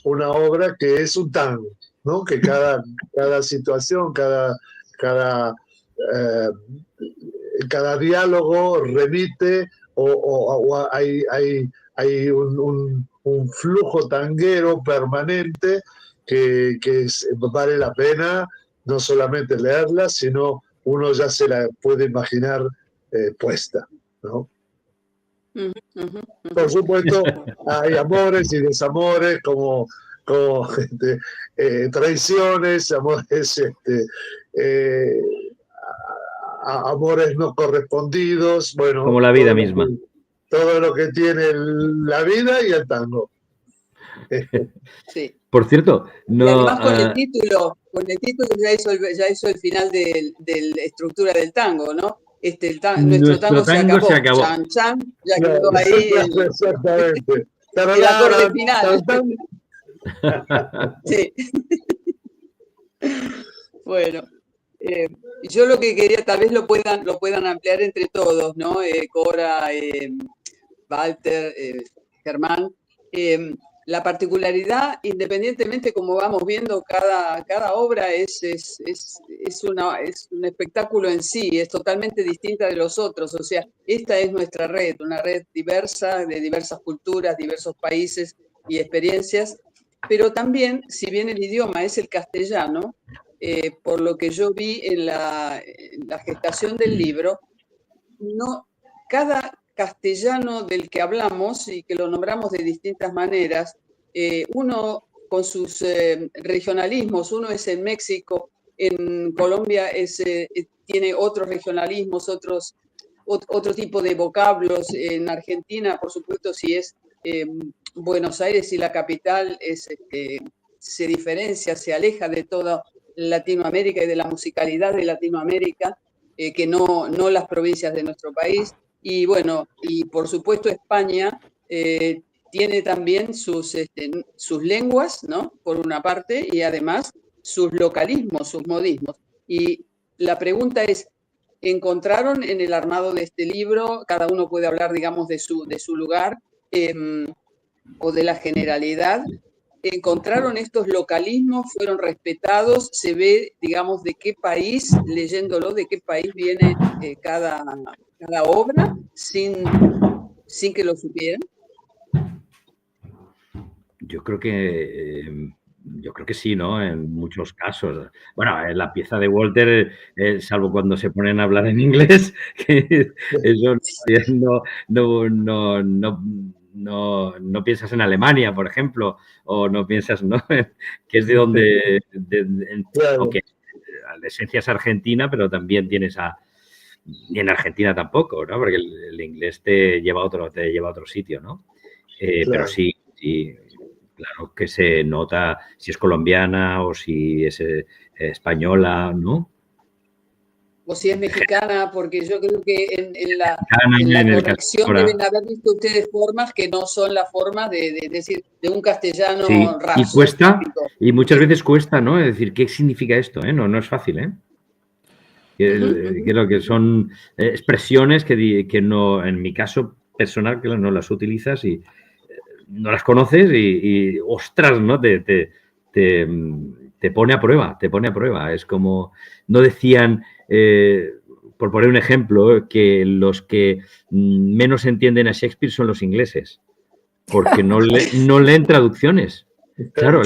una obra que es un tango, ¿no? Que cada situación, cada diálogo remite o hay un flujo tanguero permanente que vale la pena no solamente leerla, sino uno ya se la puede imaginar puesta, ¿no? Por supuesto, hay amores y desamores, como traiciones, amores, amores no correspondidos, bueno, como la vida misma. Todo lo que tiene la vida y el tango. Sí. Por cierto, no. Y además con el título ya hizo el final de la estructura del tango, ¿no? Nuestro tango se acabó. Chan, chan, ya quedó ahí. Exactamente. El acorde final. Sí. Bueno, yo lo que quería, tal vez lo puedan ampliar entre todos, ¿no? Cora, Walter, Germán. La particularidad, independientemente como vamos viendo, cada obra es un espectáculo en sí, es totalmente distinta de los otros. O sea, esta es nuestra red, una red diversa, de diversas culturas, diversos países y experiencias, pero también, si bien el idioma es el castellano, por lo que yo vi en la gestación del libro, cada castellano del que hablamos y que lo nombramos de distintas maneras, uno con sus regionalismos, uno es en México, en Colombia tiene otros regionalismos, otro tipo de vocablos, en Argentina, por supuesto, si es Buenos Aires y la capital es se diferencia, se aleja de toda Latinoamérica y de la musicalidad de Latinoamérica, que no las provincias de nuestro país. Y bueno, y por supuesto España tiene también sus lenguas, ¿no? Por una parte, y además sus localismos, sus modismos. Y la pregunta es, ¿encontraron en el armado de este libro, cada uno puede hablar, digamos, de su lugar o de la generalidad, encontraron estos localismos, fueron respetados, se ve, digamos, de qué país, leyéndolo, de qué país viene cada obra, sin que lo supieran? Yo creo que sí, ¿no? En muchos casos. Bueno, en la pieza de Walter, salvo cuando se ponen a hablar en inglés, que eso no piensas en Alemania, por ejemplo, o no piensas, ¿no? Que es de donde, Claro. aunque la esencia es argentina, pero también tienes y en Argentina tampoco, ¿no? Porque el inglés te lleva a otro sitio, ¿no? Claro. Pero sí, claro que se nota si es colombiana o si es española, ¿no? O si es mexicana, porque yo creo que en la el corrección deben haber visto ustedes formas que no son las formas de decir, de un castellano sí, raso. y cuesta, típico. y muchas veces cuesta, ¿no? Es decir, ¿qué significa esto? No es fácil, ¿eh? Creo que son expresiones que no, en mi caso personal, que no las utilizas y no las conoces y ostras, ¿no? Te pone a prueba, Es como, no decían, por poner un ejemplo, que los que menos entienden a Shakespeare son los ingleses, porque no leen traducciones. Claro,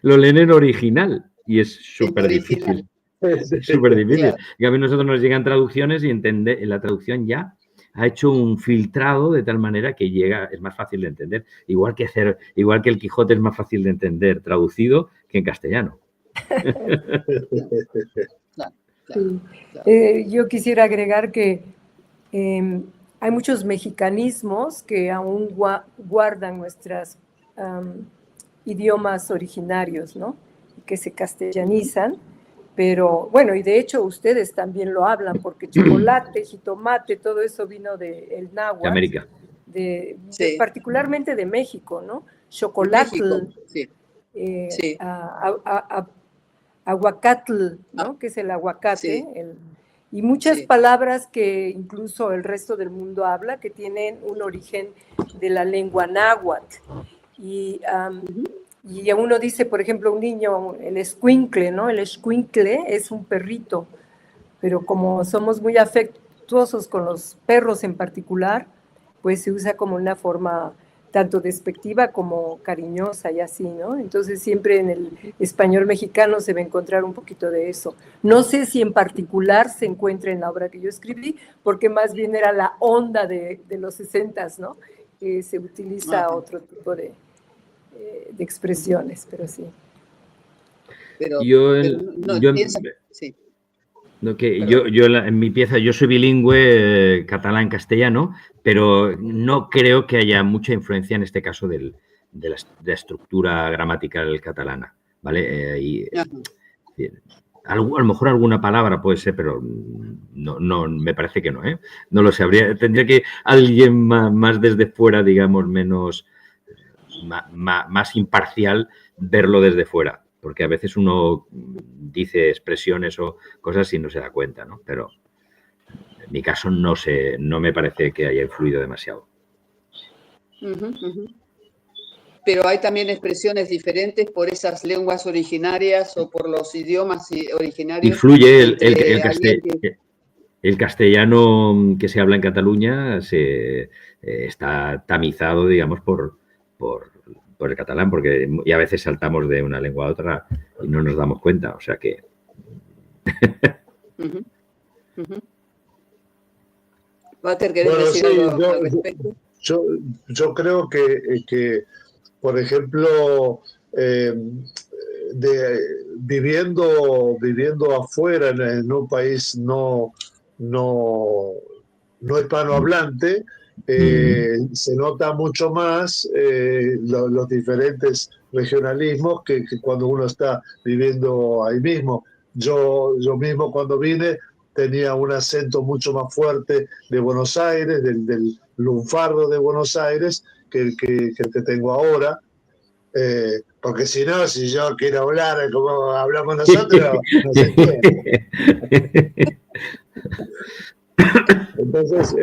lo leen en original y es súper difícil. Es súper difícil. Claro. Y a mí nosotros nos llegan traducciones y la traducción ya ha hecho un filtrado de tal manera que es más fácil de entender. Igual que el Quijote es más fácil de entender traducido que en castellano. Sí. Yo quisiera agregar que hay muchos mexicanismos que aún guardan nuestros idiomas originarios, ¿no? Que se castellanizan. Pero bueno, y de hecho ustedes también lo hablan, porque chocolate, jitomate, todo eso vino del náhuatl. De América. Particularmente de México, ¿no? Chocolate, sí. aguacatl, ¿no? Que es el aguacate. Y muchas palabras que incluso el resto del mundo habla, que tienen un origen de la lengua náhuatl. Y uno dice, por ejemplo, un niño, el escuincle, ¿no? El escuincle es un perrito, pero como somos muy afectuosos con los perros en particular, pues se usa como una forma tanto despectiva como cariñosa y así, ¿no? Entonces siempre en el español mexicano se va a encontrar un poquito de eso. No sé si en particular se encuentra en la obra que yo escribí, porque más bien era la onda de los 60s, ¿no? Que se utiliza otro tipo de expresiones, pero sí. Yo en mi pieza, yo soy bilingüe catalán-castellano, pero no creo que haya mucha influencia en este caso de la estructura gramatical catalana, ¿vale? A lo mejor alguna palabra puede ser, pero no me parece que no, ¿eh? No lo sabría. Tendría que alguien más desde fuera, digamos, más imparcial, verlo desde fuera, porque a veces uno dice expresiones o cosas y no se da cuenta, ¿no? Pero en mi caso no me parece que haya influido demasiado. Pero hay también expresiones diferentes por esas lenguas originarias o por los idiomas originarios. Influye el castellano que se habla en Cataluña está tamizado, digamos, por el catalán, y a veces saltamos de una lengua a otra y no nos damos cuenta, o sea que... Walter, ¿querés decir algo al respecto? Yo creo que por ejemplo, viviendo afuera en un país no hispanohablante, Se nota mucho más los diferentes regionalismos que cuando uno está viviendo ahí mismo. Yo mismo cuando vine tenía un acento mucho más fuerte de Buenos Aires, del lunfardo de Buenos Aires, que el que tengo ahora. Porque si no, si yo quiero hablar como hablamos nosotros, no se entiende. Entonces,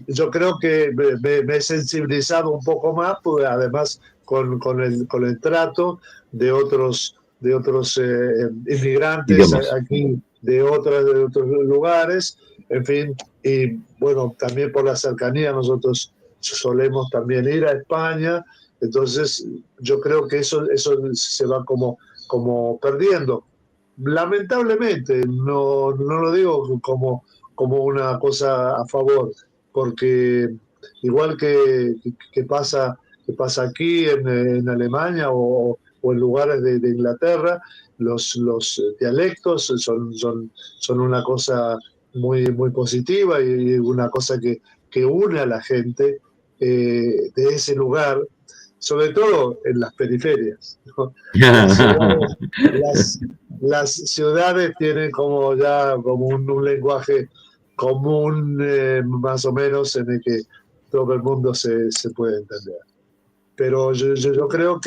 yo creo que me he sensibilizado un poco más, pues, además con el trato de otros inmigrantes aquí de otros lugares, en fin, y bueno, también por la cercanía nosotros solemos también ir a España, entonces yo creo que eso se va como perdiendo. Lamentablemente, no lo digo como una cosa a favor, porque igual que pasa aquí en Alemania o en lugares de Inglaterra, los dialectos son una cosa muy positiva y una cosa que une a la gente de ese lugar, sobre todo en las periferias, ¿no? Las ciudades tienen como un lenguaje común, más o menos, en el que todo el mundo se puede entender. Pero yo creo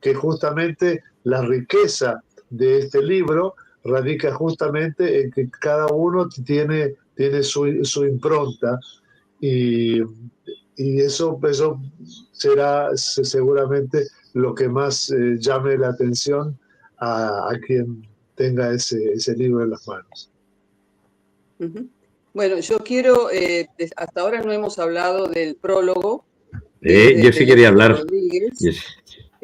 que justamente la riqueza de este libro radica justamente en que cada uno tiene su impronta y eso será seguramente lo que más llame la atención a quien tenga ese libro en las manos. Uh-huh. Bueno, yo quiero, hasta ahora no hemos hablado del prólogo. Yo sí quería hablar. Yes.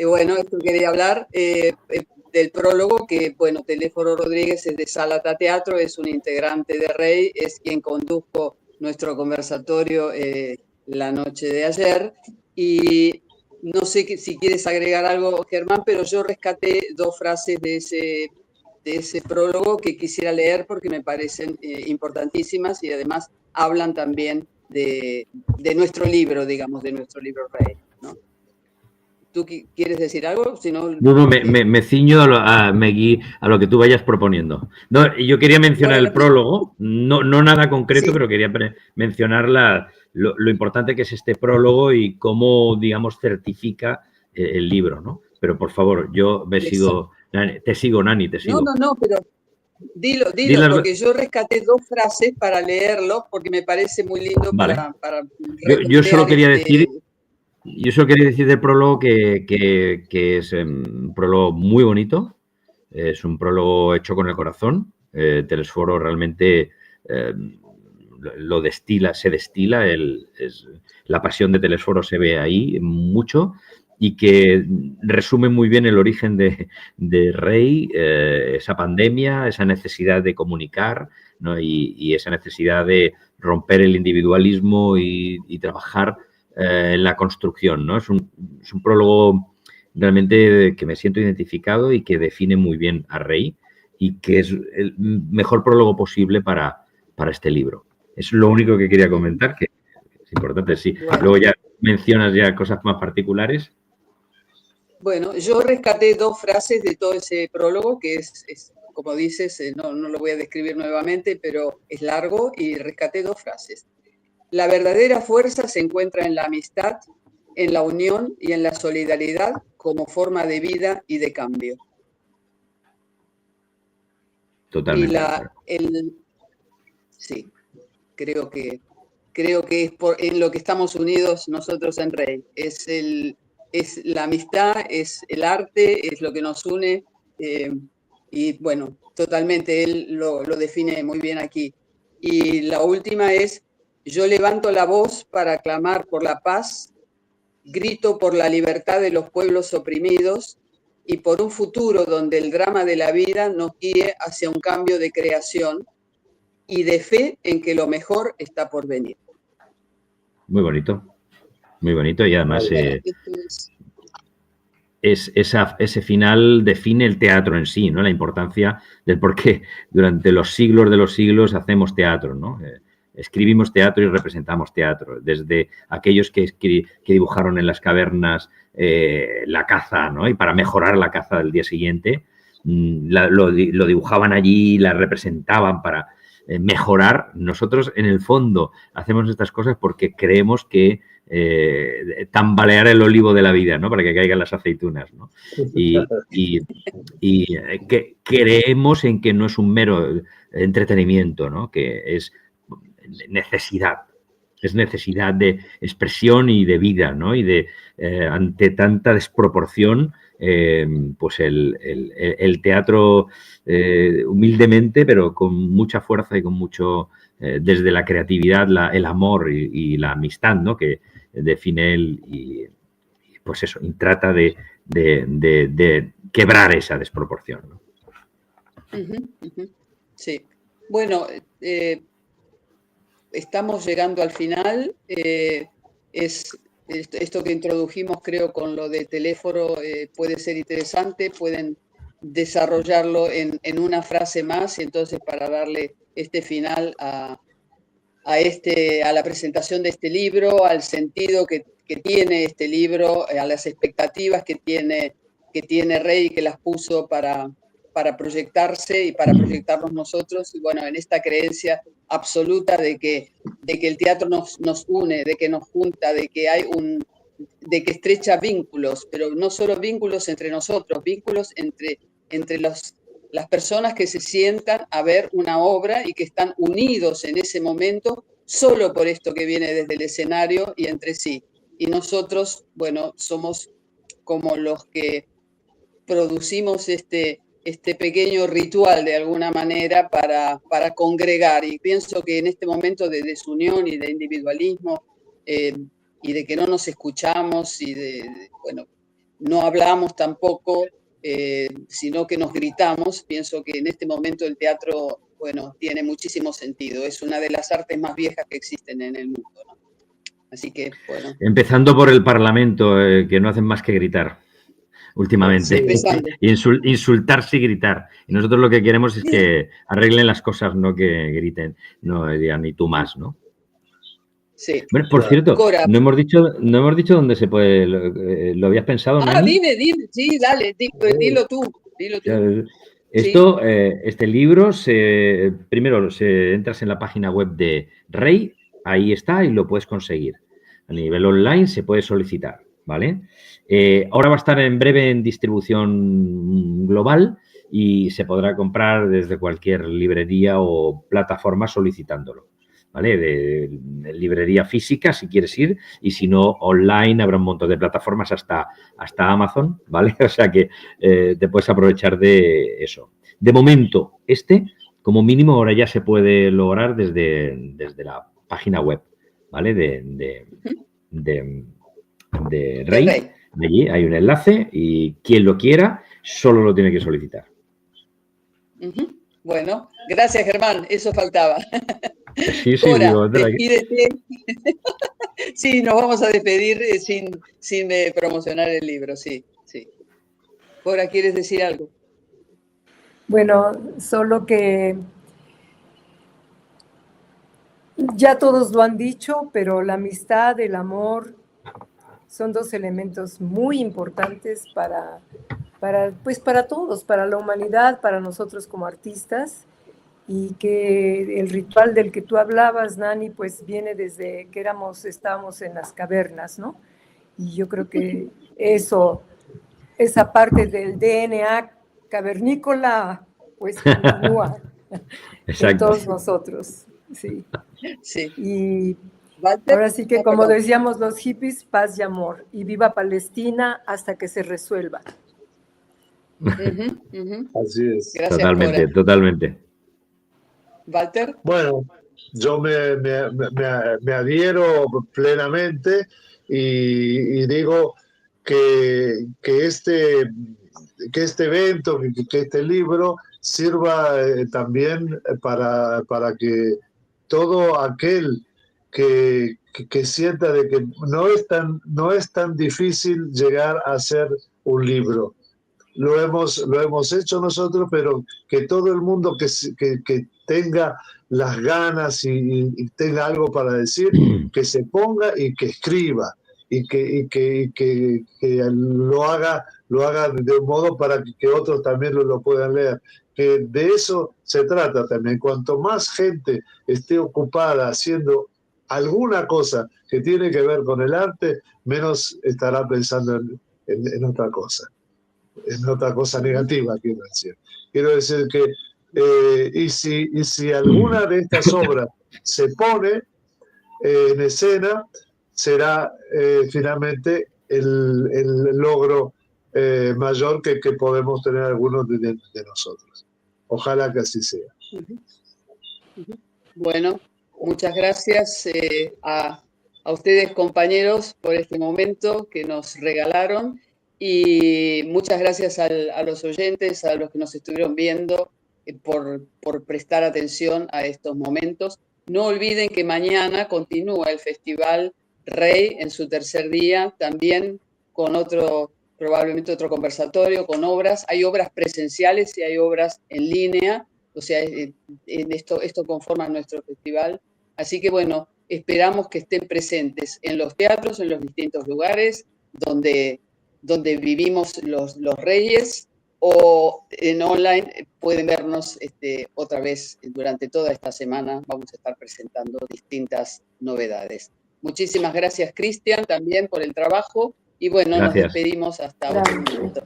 Bueno, esto quería hablar del prólogo que, bueno, Telésforo Rodríguez es de Salata Teatro, es un integrante de Rey, es quien condujo nuestro conversatorio la noche de ayer. Y no sé si quieres agregar algo, Germán, pero yo rescaté 2 frases de ese prólogo que quisiera leer porque me parecen importantísimas y además hablan también de nuestro libro, digamos, de nuestro libro Rey, ¿no? ¿Tú quieres decir algo? Si no, me ciño a lo que tú vayas proponiendo. No, yo quería mencionar el prólogo, no nada concreto, sí, pero quería mencionar lo importante que es este prólogo y cómo, digamos, certifica el libro, ¿no? Pero, por favor, yo te sigo, Nani, te sigo. No, pero dilo porque yo rescaté 2 frases para leerlo, porque me parece muy lindo. Vale. Yo solo quería decir... Yo solo quería decir del prólogo que es un prólogo muy bonito, es un prólogo hecho con el corazón. Telésforo realmente se destila, la pasión de Telésforo se ve ahí mucho y que resume muy bien el origen de Rey, esa pandemia, esa necesidad de comunicar, ¿no? y esa necesidad de romper el individualismo y trabajar en la construcción, ¿no? Es un prólogo realmente que me siento identificado y que define muy bien a Rey y que es el mejor prólogo posible para este libro. Es lo único que quería comentar, que es importante, sí. Bueno. Luego ya mencionas ya cosas más particulares. Bueno, yo rescaté 2 frases de todo ese prólogo, que es como dices, no lo voy a describir nuevamente, pero es largo, y rescaté 2 frases. La verdadera fuerza se encuentra en la amistad, en la unión y en la solidaridad como forma de vida y de cambio. Totalmente. Sí, creo que es en lo que estamos unidos nosotros en Rey. Es la amistad, es el arte, es lo que nos une. Y bueno, totalmente, él lo define muy bien aquí. Y la última es: yo levanto la voz para clamar por la paz, grito por la libertad de los pueblos oprimidos y por un futuro donde el drama de la vida nos guíe hacia un cambio de creación y de fe en que lo mejor está por venir. Muy bonito y además ese final define el teatro en sí, ¿no? La importancia del por qué durante los siglos de los siglos hacemos teatro, ¿no? escribimos teatro y representamos teatro, desde aquellos que dibujaron en las cavernas la caza, ¿no? Y para mejorar la caza del día siguiente, lo dibujaban allí, la representaban para mejorar. Nosotros, en el fondo, hacemos estas cosas porque creemos que tambalear el olivo de la vida, ¿no? Para que caigan las aceitunas, ¿no? Y que creemos en que no es un mero entretenimiento, ¿no? Que es necesidad. Es necesidad de expresión y de vida, ¿no? Y de ante tanta desproporción, pues el teatro humildemente, pero con mucha fuerza y con mucho, desde la creatividad, el amor y la amistad, ¿no? Que define él y pues eso, y trata de quebrar esa desproporción, ¿no? Sí. Bueno, estamos llegando al final. Esto que introdujimos, creo, con lo de Teléforo puede ser interesante. Pueden desarrollarlo en una frase más, y entonces para darle este final a la presentación de este libro, al sentido que tiene este libro, a las expectativas que tiene Rey, que las puso para proyectarse y para proyectarnos nosotros, y bueno, en esta creencia absoluta de que el teatro nos une, de que nos junta, de que de que estrecha vínculos, pero no solo vínculos entre nosotros, vínculos entre las personas que se sientan a ver una obra y que están unidos en ese momento solo por esto que viene desde el escenario y entre sí. Y nosotros, bueno, somos como los que producimos este pequeño ritual de alguna manera para congregar. Y pienso que en este momento de desunión y de individualismo y de que no nos escuchamos y bueno, no hablamos tampoco, sino que nos gritamos, pienso que en este momento el teatro, bueno, tiene muchísimo sentido. Es una de las artes más viejas que existen en el mundo, ¿no? Así que, bueno. Empezando por el Parlamento, que no hacen más que gritar últimamente. Sí, insultarse y gritar. Y nosotros lo que queremos es que arreglen las cosas, no que griten, no digan ni tú más, ¿no? Sí. Bueno, por cierto, no hemos dicho dónde se puede. ¿Lo habías pensado, Nani? Dime, sí, dale, dilo tú. Esto, sí. Este libro, primero entras en la página web de Rey, ahí está y lo puedes conseguir. A nivel online se puede solicitar, ¿vale? Ahora va a estar en breve en distribución global y se podrá comprar desde cualquier librería o plataforma solicitándolo, ¿vale? De librería física, si quieres ir, y si no, online habrá un montón de plataformas hasta Amazon, ¿vale? O sea que te puedes aprovechar de eso. De momento, como mínimo, ahora ya se puede lograr desde la página web, ¿vale? De Rey. Allí hay un enlace y quien lo quiera solo lo tiene que solicitar. Bueno, gracias, Germán, eso faltaba. Sí, Cora, digo, despídete. Sí, nos vamos a despedir sin promocionar el libro, sí. Cora, ¿quieres decir algo? Bueno, solo que ya todos lo han dicho, pero la amistad, el amor, son dos elementos muy importantes para todos, para la humanidad, para nosotros como artistas, y que el ritual del que tú hablabas, Nani, pues viene desde que estábamos en las cavernas, ¿no? Y yo creo que esa parte del DNA cavernícola, pues continúa en todos nosotros, sí. Y ahora sí que, como decíamos los hippies, paz y amor, y viva Palestina hasta que se resuelva. Así es. Gracias, totalmente, Cora. Totalmente. ¿Walter? Bueno, yo me adhiero plenamente y digo que este evento, que este libro sirva también para que todo aquel que sienta de que no es tan difícil llegar a hacer un libro. lo hemos hecho nosotros, pero que todo el mundo que tenga las ganas y tenga algo para decir, que se ponga y que escriba, y que lo haga de un modo para que otros también lo puedan leer. Que de eso se trata también. Cuanto más gente esté ocupada haciendo alguna cosa que tiene que ver con el arte, menos estará pensando en otra cosa. En otra cosa negativa, quiero decir. Quiero decir que, y si alguna de estas obras se pone en escena, será finalmente el logro mayor que podemos tener algunos de nosotros. Ojalá que así sea. Bueno, muchas gracias a ustedes, compañeros, por este momento que nos regalaron, y muchas gracias a los oyentes, a los que nos estuvieron viendo, por prestar atención a estos momentos. No olviden que mañana continúa el Festival Rey en su tercer día, también con probablemente otro conversatorio, con obras. Hay obras presenciales y hay obras en línea, o sea, esto conforma nuestro festival. Así que bueno, esperamos que estén presentes en los teatros, en los distintos lugares donde vivimos los reyes, o en online pueden vernos otra vez durante toda esta semana. Vamos a estar presentando distintas novedades. Muchísimas gracias, Cristian, también por el trabajo. Y bueno, gracias. Nos despedimos hasta otro momento.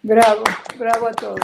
Bravo, bravo a todos.